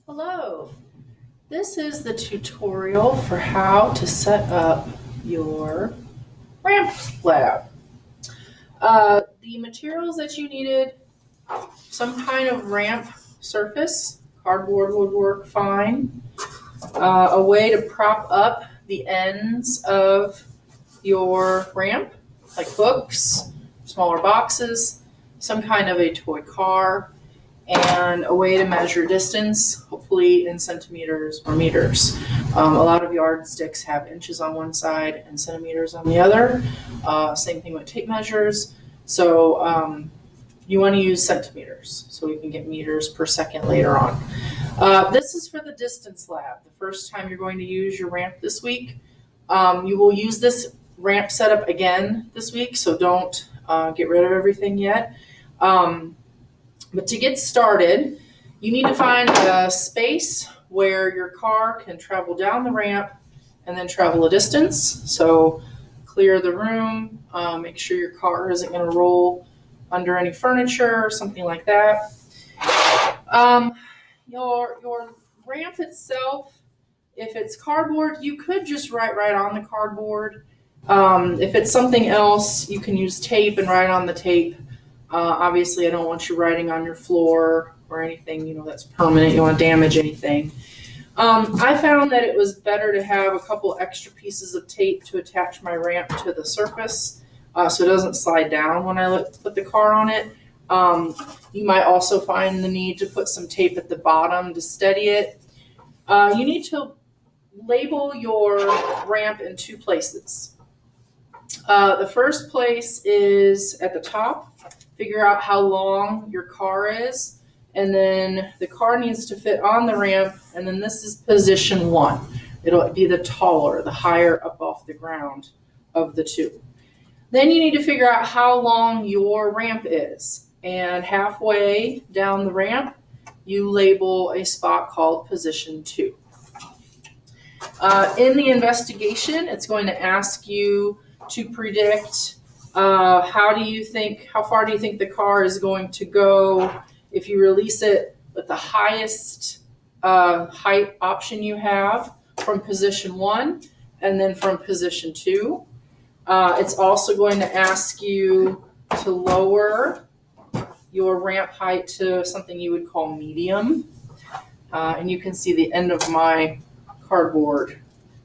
Hello, this is the tutorial for how to set up your ramp lab. The materials that you needed, some kind of ramp surface, cardboard would work fine, a way to prop up the ends of your ramp, like hooks, smaller boxes, some kind of a toy car, and a way to measure distance, hopefully in centimeters or meters. A lot of yardsticks have inches on one side and centimeters on the other. Same thing with tape measures. So you want to use centimeters so we can get meters per second later on. This is for the distance lab. The first time you're going to use your ramp this week. You will use this ramp setup again this week, so don't get rid of everything yet. But to get started, you need to find a space where your car can travel down the ramp and then travel a distance. So clear the room, make sure your car isn't going to roll under any furniture or something like that. Your ramp itself, if it's cardboard, you could just write right on the cardboard. If it's something else, you can use tape and write on the tape. Obviously, I don't want you writing on your floor or anything, that's permanent. You don't want to damage anything. I found that it was better to have a couple extra pieces of tape to attach my ramp to the surface so it doesn't slide down when I put the car on it. You might also find the need to put some tape at the bottom to steady it. You need to label your ramp in two places. The first place is at the top. Figure out how long your car is, and then the car needs to fit on the ramp, and then this is position 1. It'll be the taller, the higher up off the ground of the two. Then you need to figure out how long your ramp is, and halfway down the ramp, you label a spot called position 2. In the investigation, it's going to ask you to predict how far do you think the car is going to go if you release it with the highest height option you have from position 1 and then from position 2. It's also going to ask you to lower your ramp height to something you would call medium. And you can see the end of my cardboard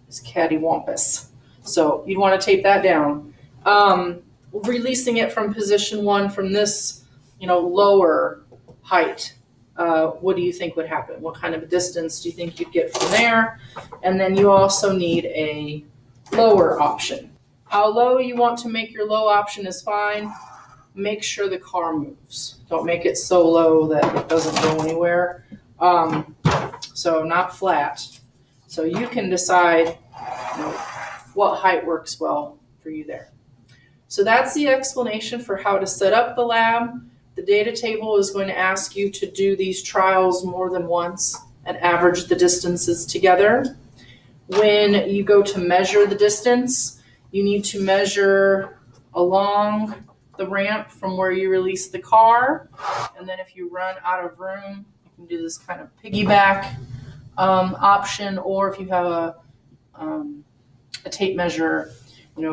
is cattywampus. So you'd want to tape that down. Releasing it from position 1 from this, lower height, what do you think would happen? What kind of a distance do you think you'd get from there? And then you also need a lower option. How low you want to make your low option is fine. Make sure the car moves. Don't make it so low that it doesn't go anywhere. So not flat. So you can decide what height works well for you there. So that's the explanation for how to set up the lab. The data table is going to ask you to do these trials more than once and average the distances together. When you go to measure the distance, you need to measure along the ramp from where you release the car. And then if you run out of room, you can do this kind of piggyback option, or if you have a tape measure,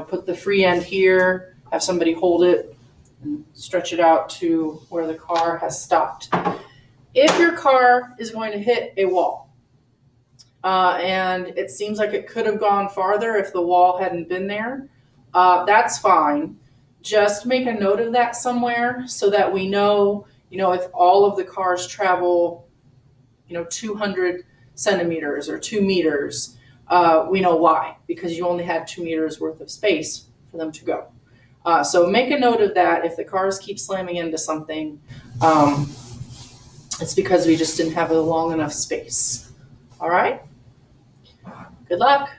put the free end here, have somebody hold it, and stretch it out to where the car has stopped. If your car is going to hit a wall, and it seems like it could have gone farther if the wall hadn't been there, that's fine. Just make a note of that somewhere so that we know, if all of the cars travel, 200 centimeters or 2 meters, we know why, because you only had 2 meters worth of space for them to go. So make a note of that. If the cars keep slamming into something, it's because we just didn't have a long enough space. All right? Good luck.